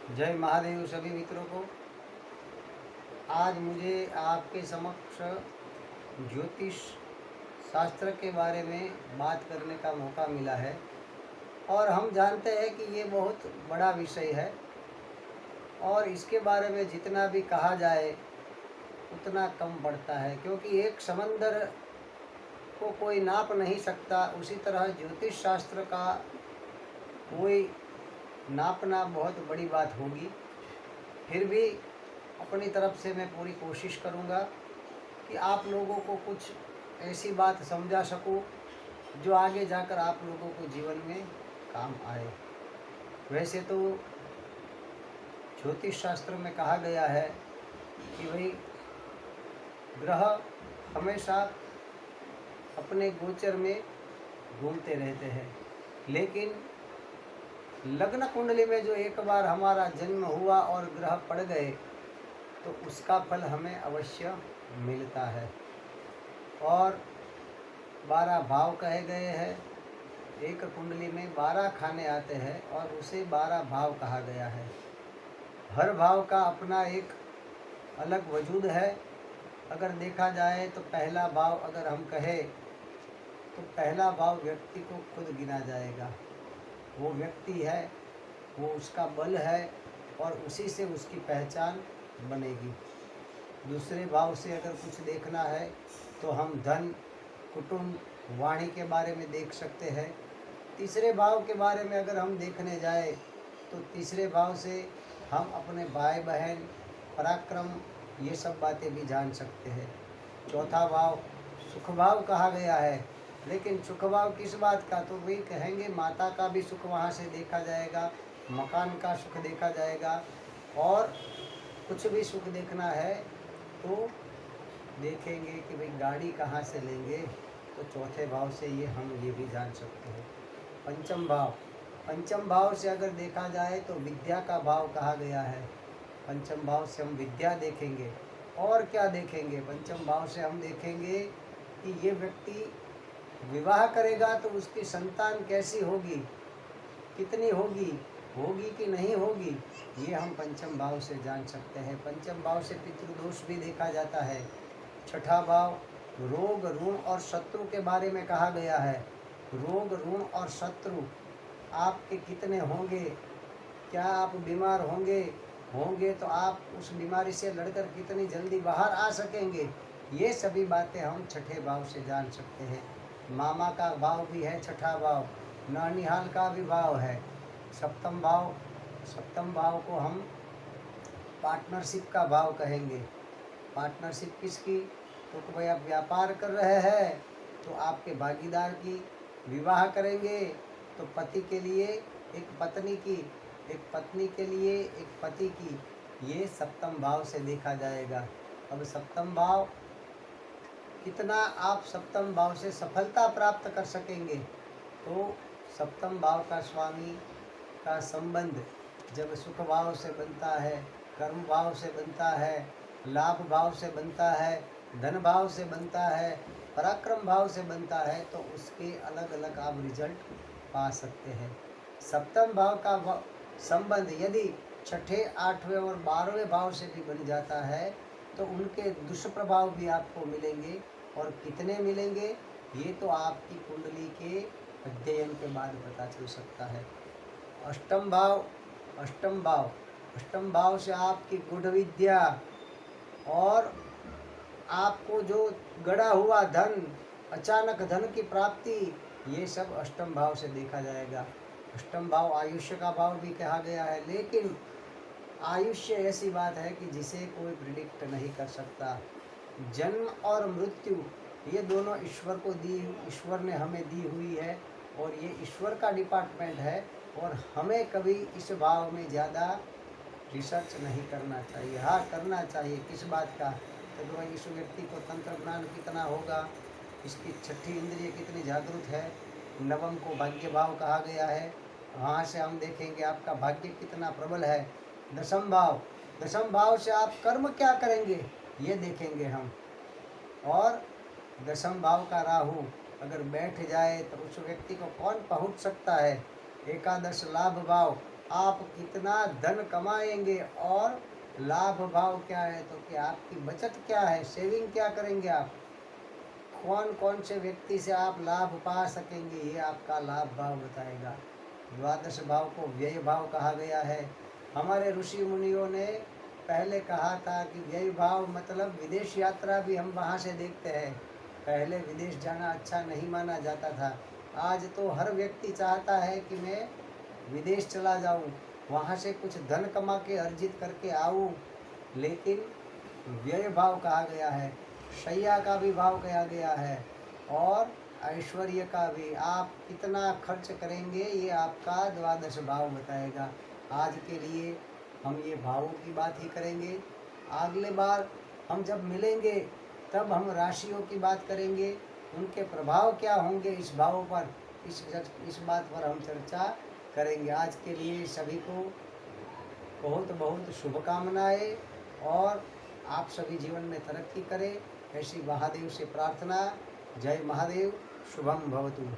जय महादेव सभी मित्रों को। आज मुझे आपके समक्ष ज्योतिष शास्त्र के बारे में बात करने का मौका मिला है और हम जानते हैं कि ये बहुत बड़ा विषय है और इसके बारे में जितना भी कहा जाए उतना कम पड़ता है, क्योंकि एक समंदर को कोई नाप नहीं सकता, उसी तरह ज्योतिष शास्त्र का कोई नापना बहुत बड़ी बात होगी। फिर भी अपनी तरफ से मैं पूरी कोशिश करूँगा कि आप लोगों को कुछ ऐसी बात समझा सकूं जो आगे जाकर आप लोगों को जीवन में काम आए। वैसे तो ज्योतिष शास्त्र में कहा गया है कि भाई ग्रह हमेशा अपने गोचर में घूमते रहते हैं, लेकिन लग्न कुंडली में जो एक बार हमारा जन्म हुआ और ग्रह पड़ गए तो उसका फल हमें अवश्य मिलता है। और 12 भाव कहे गए हैं, एक कुंडली में 12 खाने आते हैं और उसे 12 भाव कहा गया है। हर भाव का अपना एक अलग वजूद है। अगर देखा जाए तो पहला भाव अगर हम कहें तो पहला भाव व्यक्ति को खुद गिना जाएगा। वो व्यक्ति है, वो उसका बल है और उसी से उसकी पहचान बनेगी। दूसरे भाव से अगर कुछ देखना है तो हम धन, कुटुंब, वाणी के बारे में देख सकते हैं। तीसरे भाव के बारे में अगर हम देखने जाए तो तीसरे भाव से हम अपने भाई बहन, पराक्रम, ये सब बातें भी जान सकते हैं। चौथा भाव सुख भाव कहा गया है, लेकिन सुख भाव किस बात का, तो वही कहेंगे माता का भी सुख वहाँ से देखा जाएगा, मकान का सुख देखा जाएगा, और कुछ भी सुख देखना है तो देखेंगे कि भाई गाड़ी कहाँ से लेंगे, तो चौथे भाव से हम ये भी जान सकते हैं। पंचम भाव से अगर देखा जाए तो विद्या का भाव कहा गया है। पंचम भाव से हम विद्या देखेंगे। और क्या देखेंगे? पंचम भाव से हम देखेंगे कि ये व्यक्ति विवाह करेगा तो उसकी संतान कैसी होगी, कितनी होगी कि नहीं होगी, ये हम पंचम भाव से जान सकते हैं। पंचम भाव से पितृदोष भी देखा जाता है। छठा भाव रोग, ऋण और शत्रु के बारे में कहा गया है। रोग, ऋण और शत्रु आपके कितने होंगे, क्या आप बीमार होंगे तो आप उस बीमारी से लड़कर कितनी जल्दी बाहर आ सकेंगे, ये सभी बातें हम छठे भाव से जान सकते हैं। मामा का भाव भी है छठा भाव, ननिहाल का भी भाव है। सप्तम भाव को हम पार्टनरशिप का भाव कहेंगे। पार्टनरशिप किसकी? तो भाई आप व्यापार कर रहे हैं तो आपके भागीदार की, विवाह करेंगे तो पति के लिए एक पत्नी की, एक पत्नी के लिए एक पति की, ये सप्तम भाव से देखा जाएगा। अब सप्तम भाव कितना आप सप्तम भाव से सफलता प्राप्त कर सकेंगे, तो सप्तम भाव का स्वामी का संबंध जब सुख भाव से बनता है, कर्म भाव से बनता है, लाभ भाव से बनता है, धन भाव से बनता है, पराक्रम भाव से बनता है, तो उसके अलग अलग आप रिजल्ट पा सकते हैं। सप्तम भाव का संबंध यदि छठे, 8वें और 12वें भाव से भी बन जाता है तो उनके दुष्प्रभाव भी आपको मिलेंगे, और कितने मिलेंगे ये तो आपकी कुंडली के अध्ययन के बाद पता चल सकता है। अष्टम भाव से आपकी गूढ़ विद्या और आपको जो गड़ा हुआ धन, अचानक धन की प्राप्ति, ये सब अष्टम भाव से देखा जाएगा। अष्टम भाव आयुष्य का भाव भी कहा गया है, लेकिन आयुष्य ऐसी बात है कि जिसे कोई प्रिडिक्ट नहीं कर सकता। जन्म और मृत्यु ये दोनों ईश्वर ने हमें दी हुई है, और ये ईश्वर का डिपार्टमेंट है, और हमें कभी इस भाव में ज़्यादा रिसर्च नहीं करना चाहिए। हाँ, करना चाहिए किस बात का, तो भाई इस व्यक्ति को तंत्र ज्ञान कितना होगा, इसकी छठी इंद्रिय कितनी जागृत है। नवम को भाग्य भाव कहा गया है, वहाँ से हम देखेंगे आपका भाग्य कितना प्रबल है। दशम भाव से आप कर्म क्या करेंगे ये देखेंगे हम। और दशम भाव का राहु अगर बैठ जाए तो उस व्यक्ति को कौन पहुंच सकता है। एकादश लाभ भाव आप कितना धन कमाएंगे और लाभ भाव क्या है, तो कि आपकी बचत क्या है, सेविंग क्या करेंगे आप, कौन कौन से व्यक्ति से आप लाभ पा सकेंगे, ये आपका लाभ भाव बताएगा। द्वादश भाव को व्यय भाव कहा गया है। हमारे ऋषि मुनियों ने पहले कहा था कि व्यय भाव मतलब विदेश यात्रा भी हम वहाँ से देखते हैं। पहले विदेश जाना अच्छा नहीं माना जाता था, आज तो हर व्यक्ति चाहता है कि मैं विदेश चला जाऊं, वहाँ से कुछ धन कमा के अर्जित करके आऊं। लेकिन व्यय भाव कहा गया है, शैया का भी भाव कहा गया है और ऐश्वर्य का भी। आप कितना खर्च करेंगे ये आपका द्वादश भाव बताएगा। आज के लिए हम ये भावों की बात ही करेंगे। अगले बार हम जब मिलेंगे तब हम राशियों की बात करेंगे, उनके प्रभाव क्या होंगे इस भावों पर, इस बात पर हम चर्चा करेंगे। आज के लिए सभी को बहुत बहुत शुभकामनाएं और आप सभी जीवन में तरक्की करें, ऐसी महादेव से प्रार्थना। जय महादेव, शुभम भवतु।